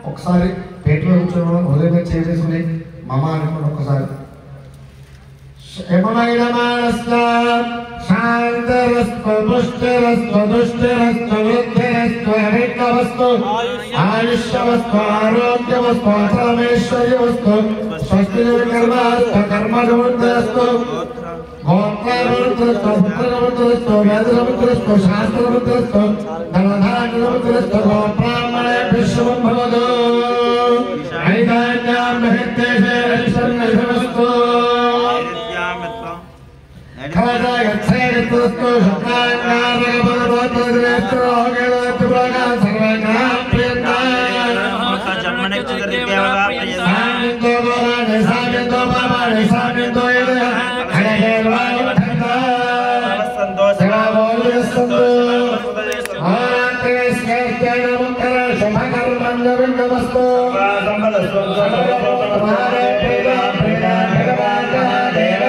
ఒకసారి పేటలో కూర్చోవడం హృదయం చేసేసుకుని మమ అనుకోండి. ఒక్కసారి శాంతరస్వ పుష్టిరస్వ దుష్టిరస్వ వృద్ధిరస్వ హరితవస్తు ఆయుష్యవస్తు ఆరోగ్యవస్తు అసమేశ్వర్యవస్తు స్వస్తి కర్మస్తు కర్మజముద్రస్తు గోత్రముద్రస్తు పుత్రముద్రస్తు వేదముద్రస్తు శాస్త్రముద్రస్తు ధనధాన్యముద్రస్తు గోబ్రాహ్మణే విశ్వం భవతు ఐదాన్యాం మహిత్తేషే హరిశన్నవస్తు ఖాదాయత్సేగస్తు శుక్లాంగారగపదవత్రదివేస్త్రో హోగేదత్తుప్రగా సర్వజ్ఞాం ప్రియంతాయ జన్మనే చిదరిదేవగా ప్రియసామితో గోరానే సామితో బాబానే సామితో యద హరేవాయ వఠంతా సంతోషవావోయస్తంతో ఆత్రేశ్వర్తేన ముక్తర శుభకర్మణ్య విన్నవస్తు సంపదస్తు సర్వభౌమారే ప్రియా ప్రియా భగవాన్ దేవ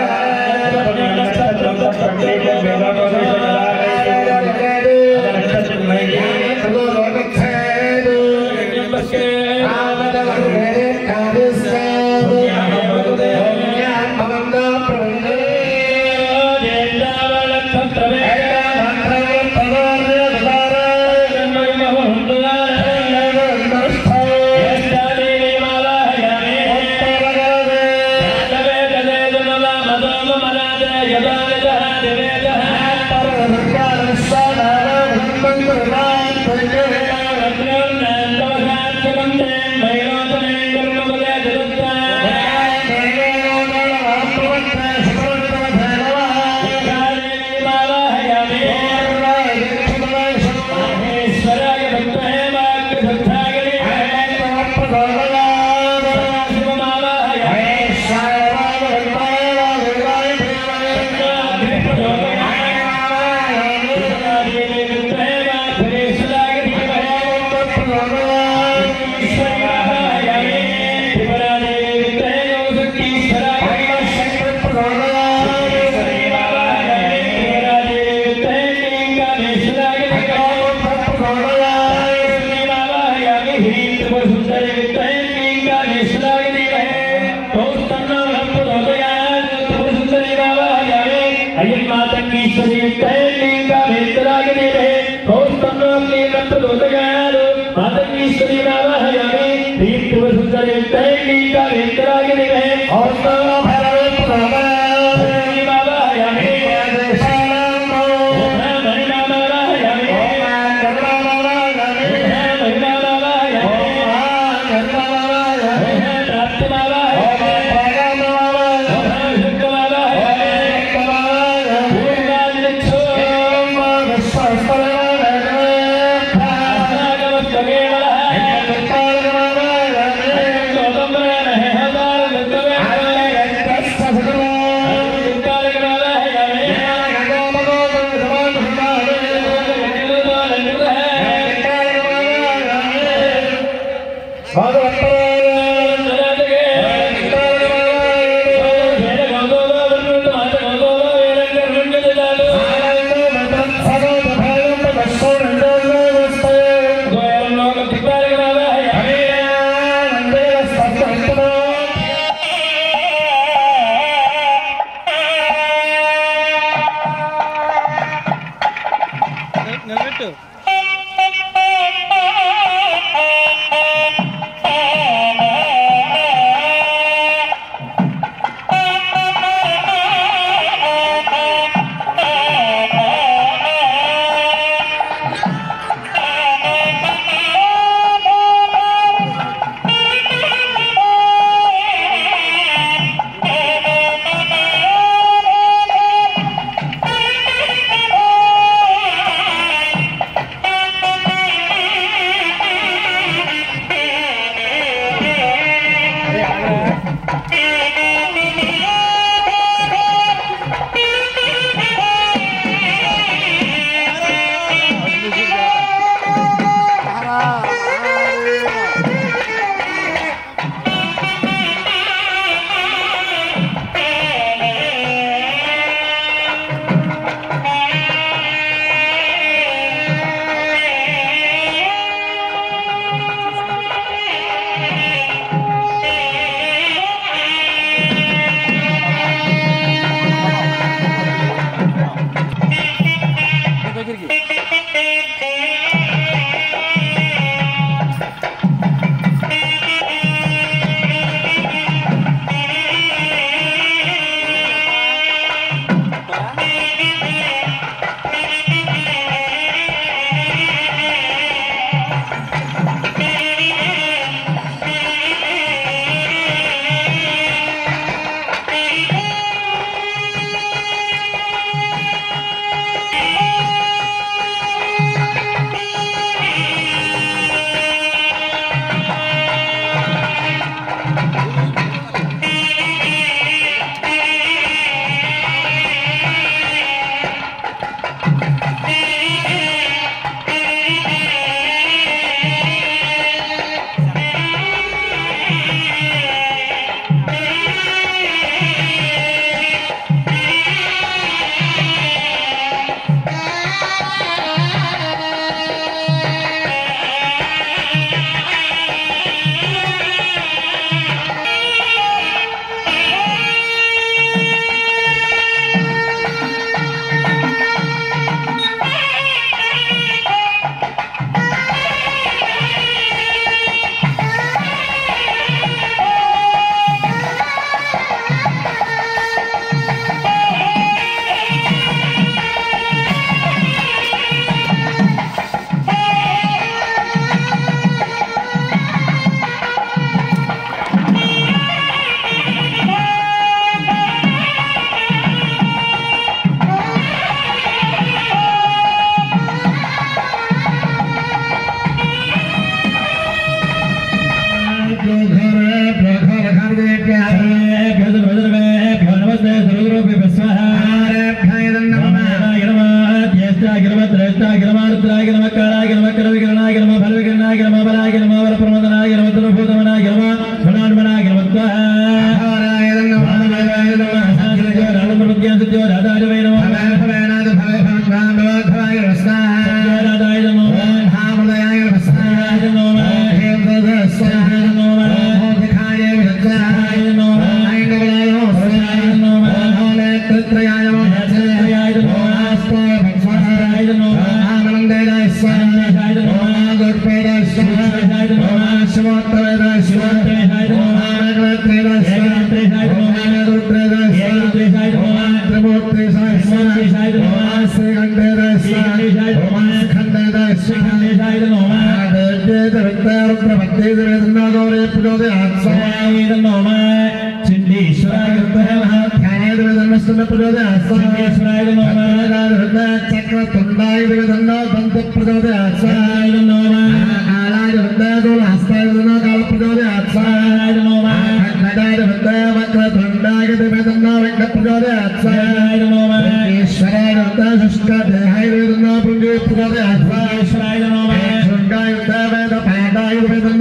Shri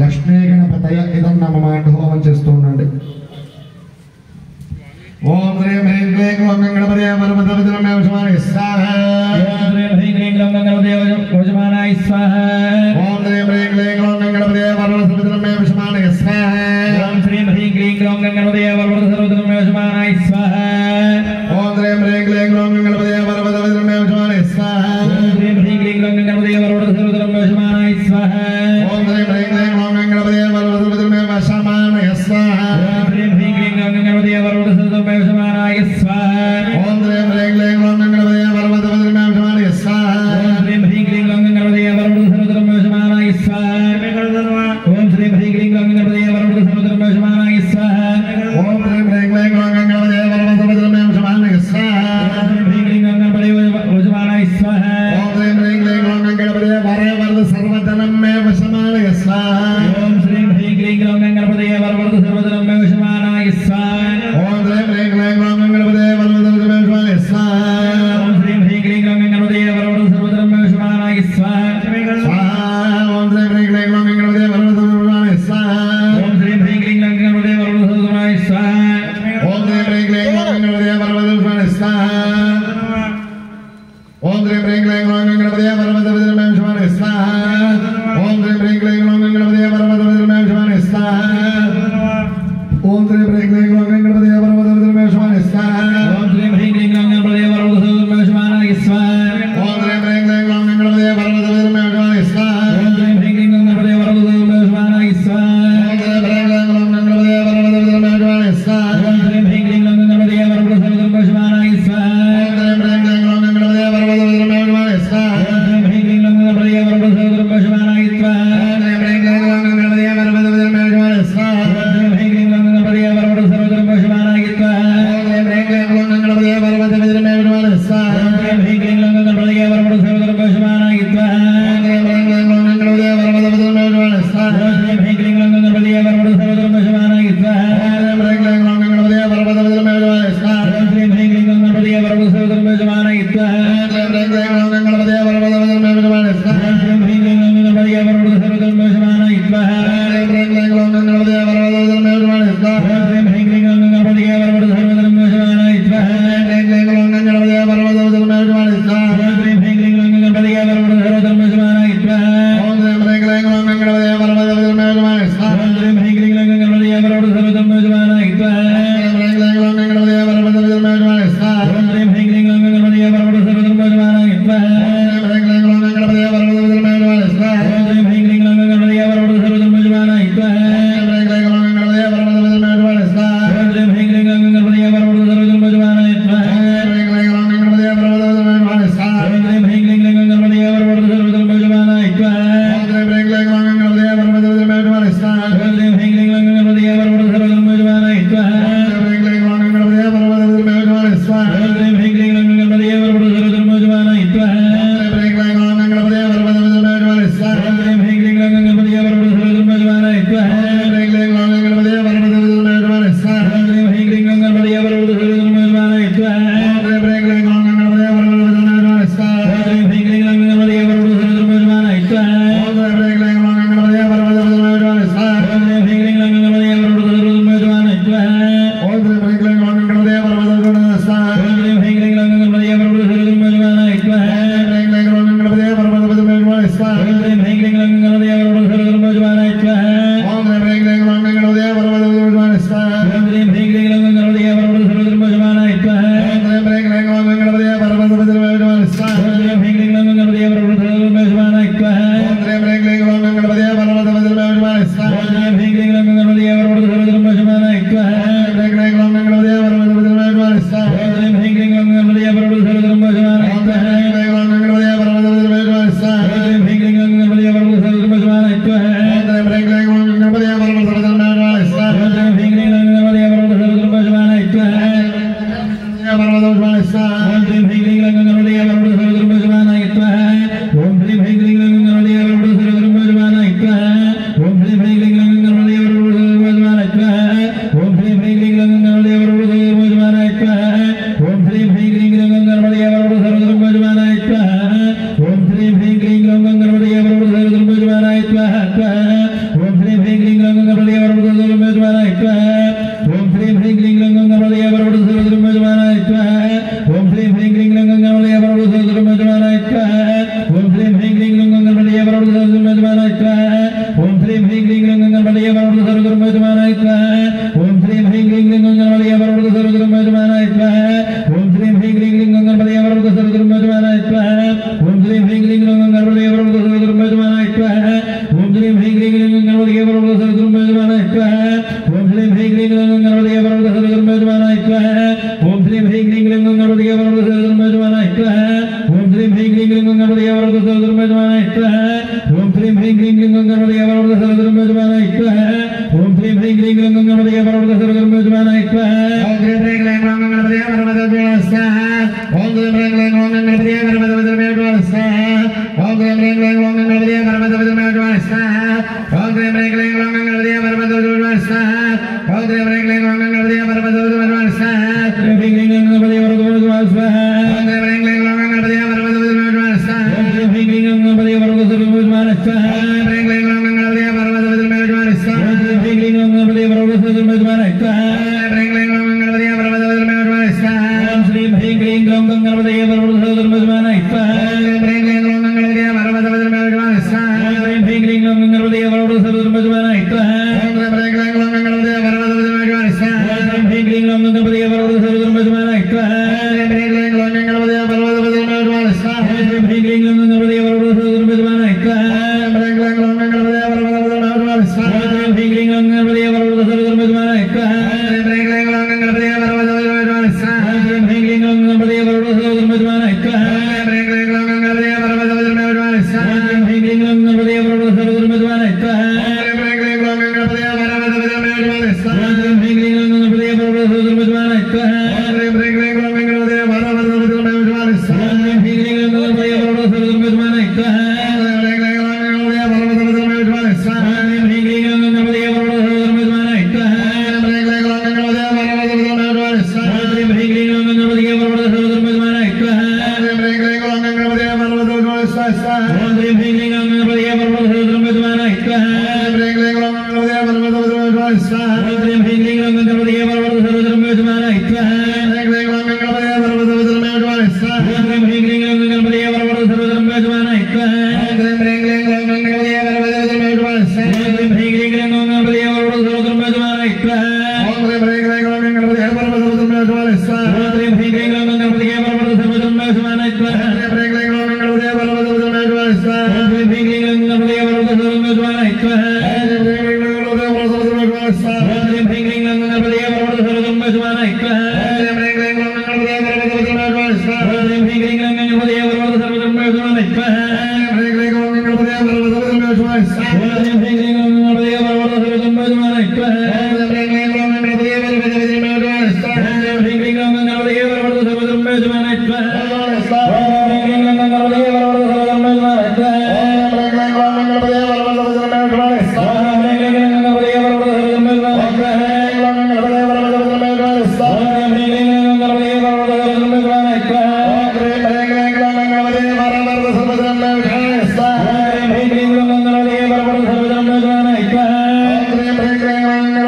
లక్ష్మీ గణపతయ ఇదన్న మాట హోమం చేస్తూ ఉండండి. ఓం శ్రీం హ్రీం క్లీం ఓం గణపతయ పరమతవిద్రమే వశమానాయ స్వాహ. ఓం శ్రీం హ్రీం క్లీం గణపతయ వశమానాయ స్వాహ. ఓం శ్రీం హ్రీం క్లీం ఓం గణపతయ పరమతవిద్రమే వశమానాయ స్వాహ. ఓం శ్రీం హ్రీం క్లీం గణపతయ పరమతవిద్రమే వశమానాయ స్వాహ. ఓం శ్రీం హ్రీం క్లీం ఓం గణపతయ పరమతవిద్రమే వశమానాయ స్వాహ. ఓం శ్రీం హ్రీం క్లీం గణపతయ పరమతవిద్రమే వశమానాయ స్వాహ. ఓం శ్రీం హ్రీం క్లీం ఓం గణపతయ పరమతవిద్రమే వశమానాయ స్వాహ. ఓం శ్రీం హ్రీం క్లీం గణపతయ పరమతవిద్రమే వశమానాయ స్వాహ. ఓం శ్రీం హ్రీం క్లీం ఓం గణపతయ పరమతవిద్రమే వశమానాయ స్వాహ. ఓం శ్రీం హ్రీం క్లీం గణపతయ పరమతవిద్రమే వశమానాయ స్వాహ. ఓం శ్రీం హ్రీం క్లీం గణపతయ పరమతవిద్రమే వశమానాయ స్వాహ. ఓం శ్రీం హ్రీం క్లీం ఓం గణపతయ పరమతవిద్రమే వశమానాయ స్వాహ. ఓం శ్రీం హ్రీం క్లీం గణపతయ వశమానాయ స్వాహ. ఓం శ్రీం హ్రీం క్లీం ఓం గణపతయ వరవరద సర్వధనమే వశమానాయ స్వాహ. ఓం శ్రీం హ్రీం క్లీం గణపతయ వరవరద సర్వధనమే వశమానాయ స్వాహ. ఓం శ్రీం హ్రీం క్లీం ఓం గణపతయ వరవరద వశమానాయ స్వాహ. ఓం శ్రీం హ్రీం క్లీం గణపతయ వరవరద సర్వధనమే వశమానాయ స్వాహ. ఓం శ్రీం హ్రీం క్లీం ఓం గణపతయ వరవరద వశమానాయ స్వాహ. ఓం శ్రీం హ్రీం క్లీం గణపతయ వరవరద సర్వధనమే స్వాహ. ఓం శ్రీం హ్రీం క్లీం ఓం గణపతయ వరవరద వశమానాయ స్వాహ. ఓం శ్రీం హ్రీం క్లీం ఓం గణపతయ వరవరద వశమానాయ స్వాహ. ఓం శ్రీం హ్రీం క్లీం ఓం గణపతయ వరవరద వశమానాయ స్వాహ. ఓం శ్రీం హ్రీం క్లీం ఓం గణపతయ వరవరద వశమానాయ స్వాహ. ఓం శ్రీం హ్రీం క్లీం గణపతయ వరవరద సర్వధనమే వశమానాయ స్వాహ. ఓం శ్రీం హ్రీం క్లీం ఓం గణపతయ వరవరద వశమానాయ స్వాహ. ఓం శ్రీం హ్రీం క్లీం గణపతయ వరవరద సర్వధనమే వశమానాయ స్వాహ. ఓం శ్రీం హ్రీం క్లీం ఓం గణపతయ వరవరద వశమానాయ స్వాహ. ఓం శ్రీం హ్రీం క్లీం గణపతయ వరవరద సర్వధనమే వశమానాయ స్వాహ. ఓం శ్రీం హ్రీం క్లీం ఓం గణపతయ వరవరద వశమానాయ స్వాహ. ఓం శ్రీం హ్రీం క్లీం గణపతయ వరవరద సర్వధనమే వశమానాయ స్వాహ. ఓం శ్రీం హ్రీం క్లీం ఓం గణపతయ వరవరద వశమానాయ స్వాహ. ఓం శ్రీం హ్రీం క్లీం గణపతయ వరవరద సర్వధనమే వశమానాయ స్వాహ. ఓం శ్రీం హ్రీం క్లీం ఓం గణపతయ వరవరద వశమానాయ స్వాహ. ఓం శ్రీం హ్రీం క్లీం గణపతయ వరవరద సర్వధనమే వశమానాయ స్వాహ. ఓం శ్రీం హ్రీం క్లీం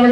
Om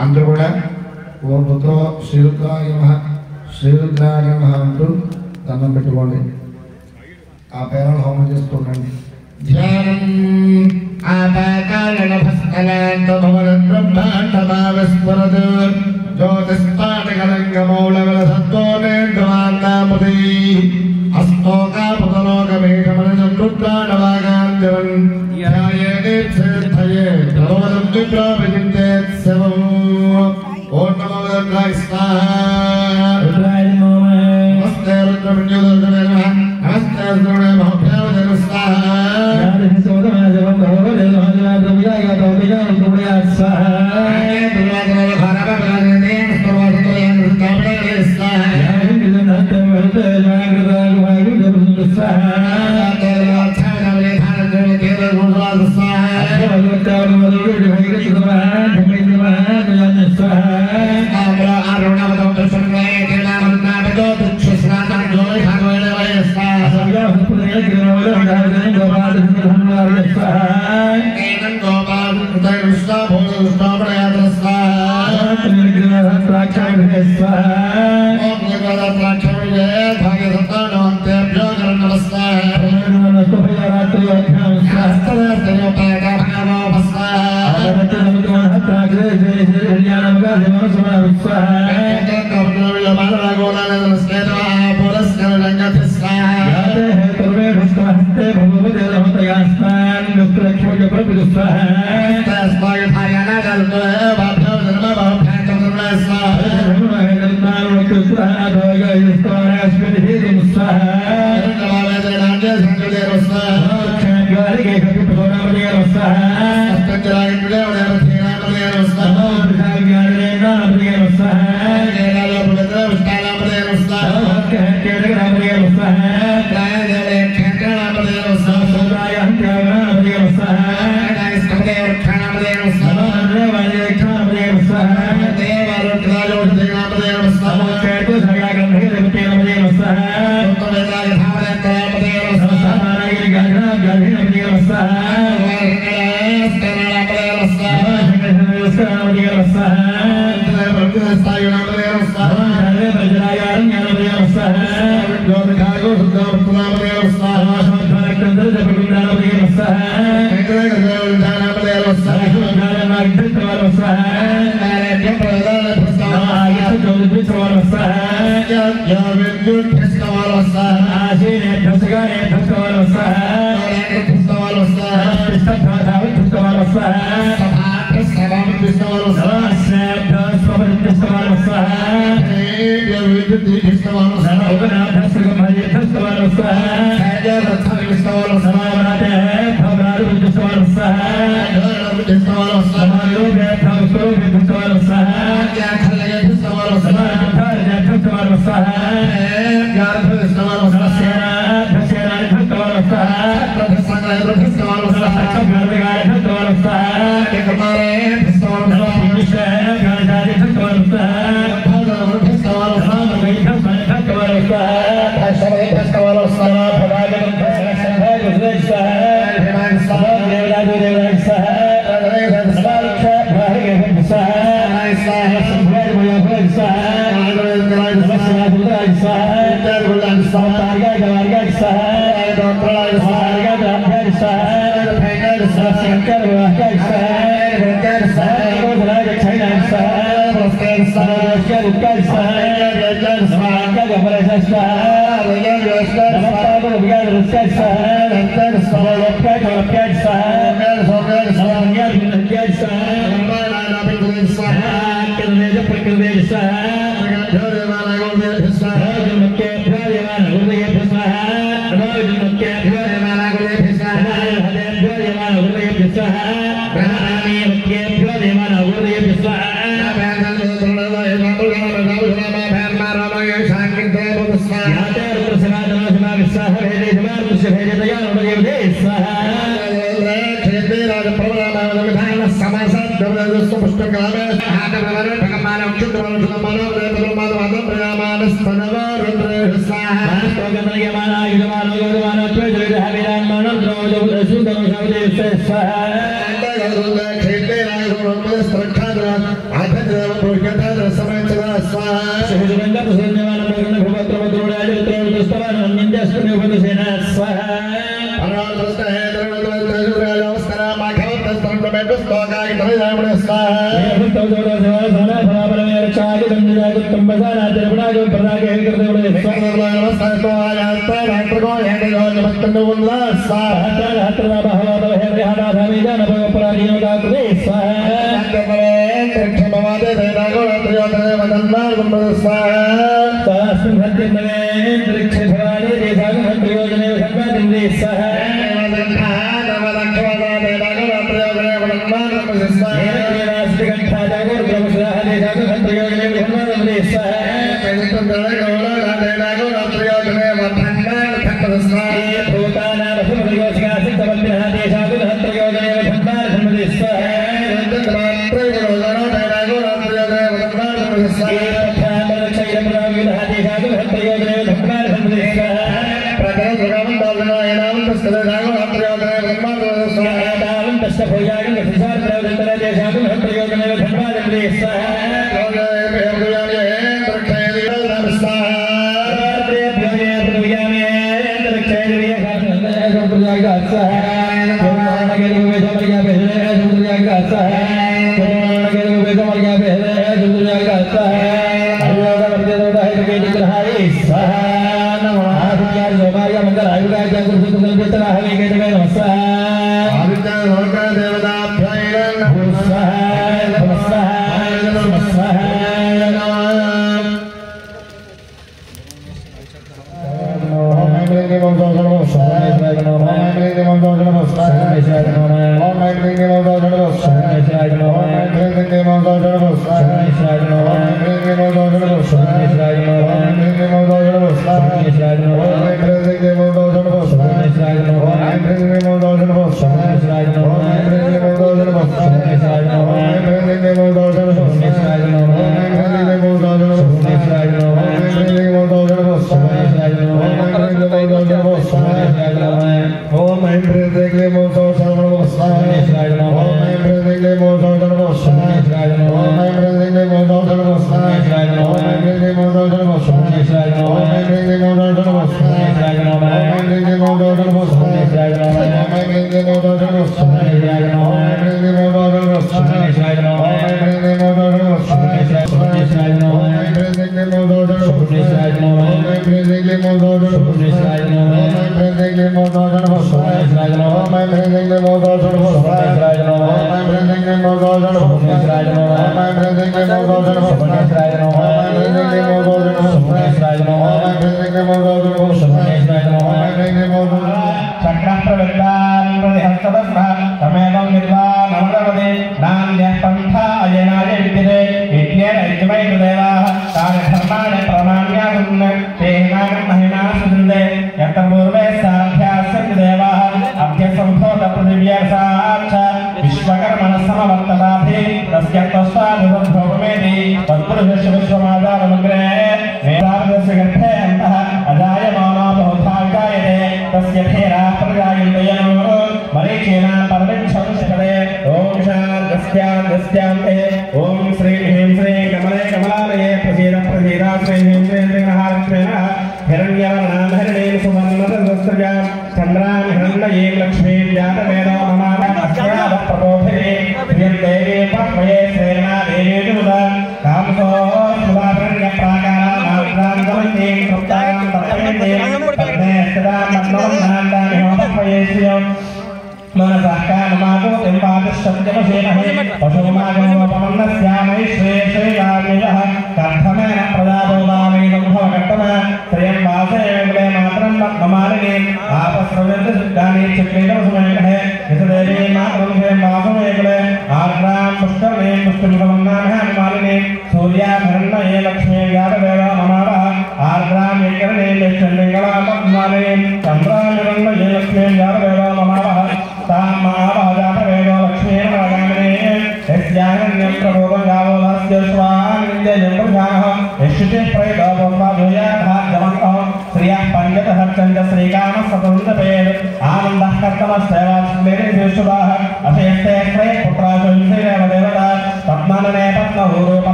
అందరూ కూడా ఓం పుత్రో శ్రీరుద్రాయ నమః శ్రీరుద్రాయ నమః అంటూ దండం పెట్టుకోండి. ఆ పేరాలు హోమం చేస్తుండండి. ధ్యానం ఆపాకారణ భస్కలాంత భవన బ్రహ్మాండమావిస్మరత్ జ్యోతిష్పాటకలంగమౌళవల సత్వోనేంద్రవాన్నాముదీ అస్తోకాపతలోకమేకమనజం రుద్రాణవాగాంజవన్ ధ్యాయేనేత్సేత్తయే ప్రబోధం విప్రాభిజించేత్ శవం. ఓం నమో రుద్రాయ స్వాహా. రుద్రాయ నమః. నమస్తే రుద్రమణ్యోదర్శనే నమః. నమస్తే రుద్రమణే మహోభ్యావజన స్వాహా. స్వాహా. Praja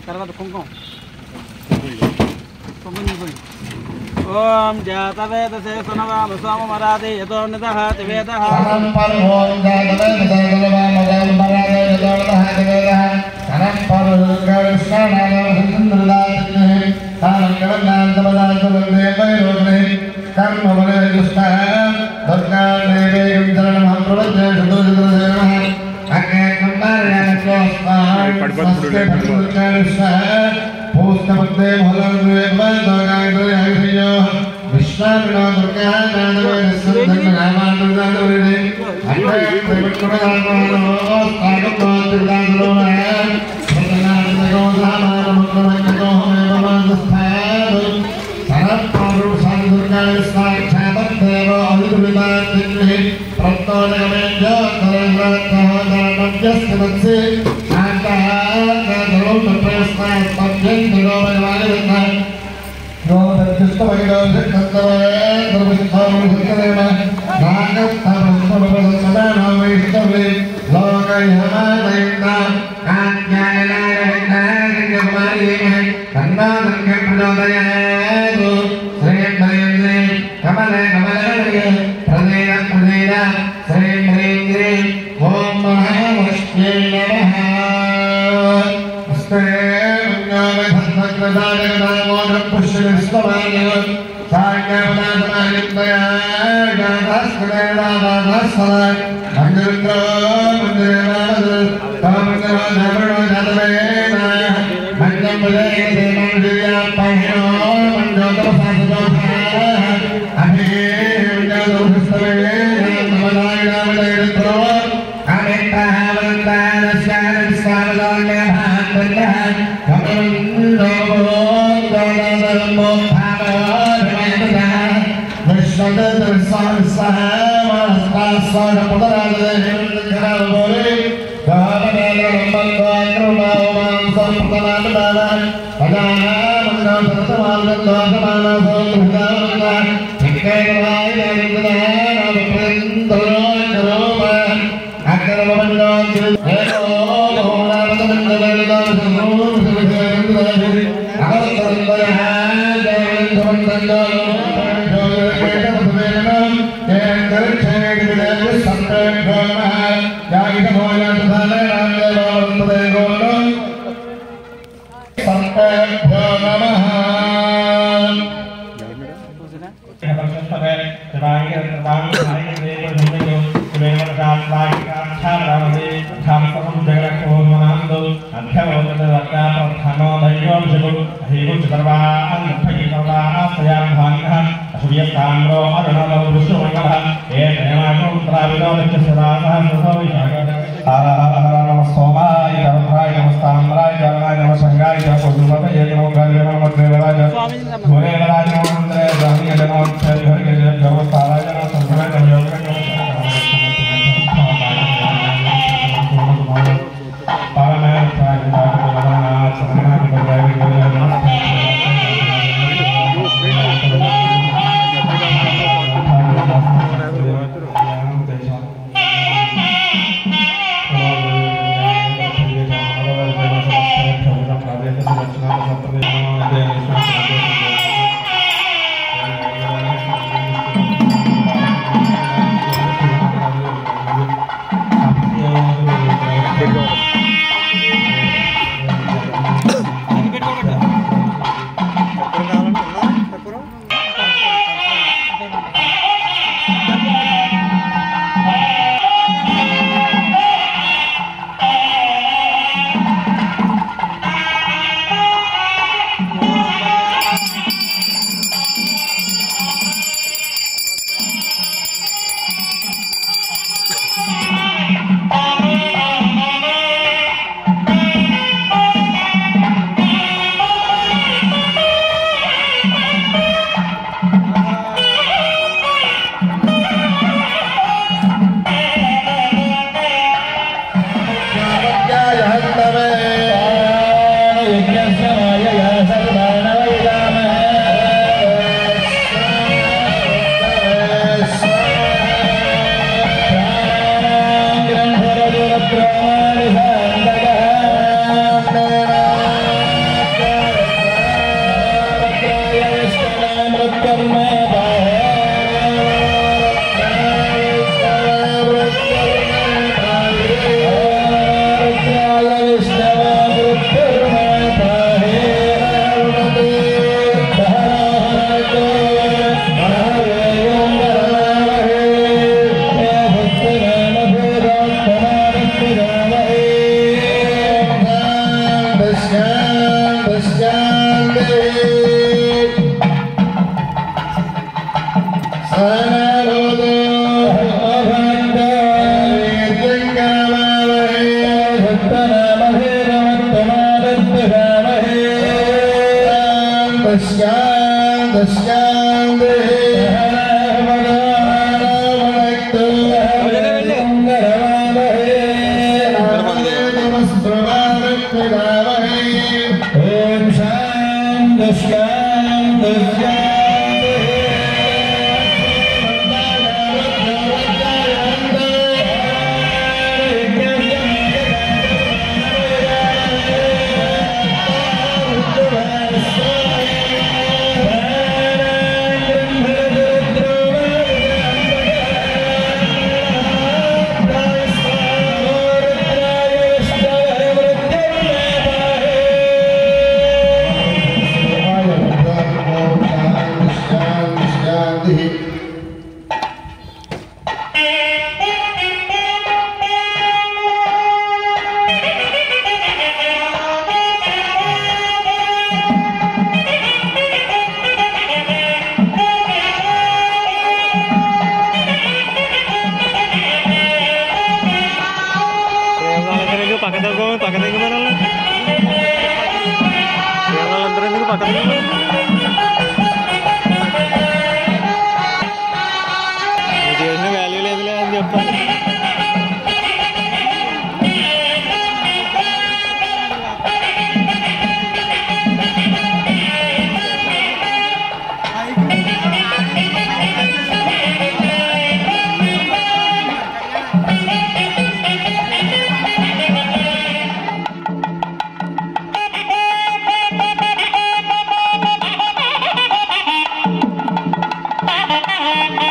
తర్వాత కుంకుమ ओम जातवेदसे सुनवाम सोमरादे यतोन्नतः तिवेदः सरं पर ओम जातवेदसे सुनवाम सोमरादे यतोन्नतः तिवेदः सरं पर कृष्णनामसुन्दरदासिने तारकवन्नान्तपदान्तवन्दे वैरोग्ने कर्मवले दुष्टः दुर्गादेवे शरणमहं प्रपद्ये सुदुर्गदेवः अग्ने कम्बार्यास्वास्ताः स्वस्ते भगवत्कारिष्टः पूस्तमद्दे भोलन्द्रे वैदोगाग्रयाभियो विश्वामिनो दुर्गा नादवेदसन्दन्नामानुदादवरिणे अग्ने त्रिविक्रमदात्मानो स्थागतो त्रिदादरोनः प्रतनादगो धामानमक्कमक्कतो हेममानस्थादु सरत्पादु साधुर्गाविस्ताक्षातदेव अविदुविदातिन्हि प्रत्तोजगमेभ्यो तरङ्गत्तः धर्मज्ञस्य वत्सि शान्तः प्रयस्तास्तभ्यन्तरोमयवानिवृत्तः వాల్యూ లేదులే అని చెప్పాలి. Ha ha ha ha!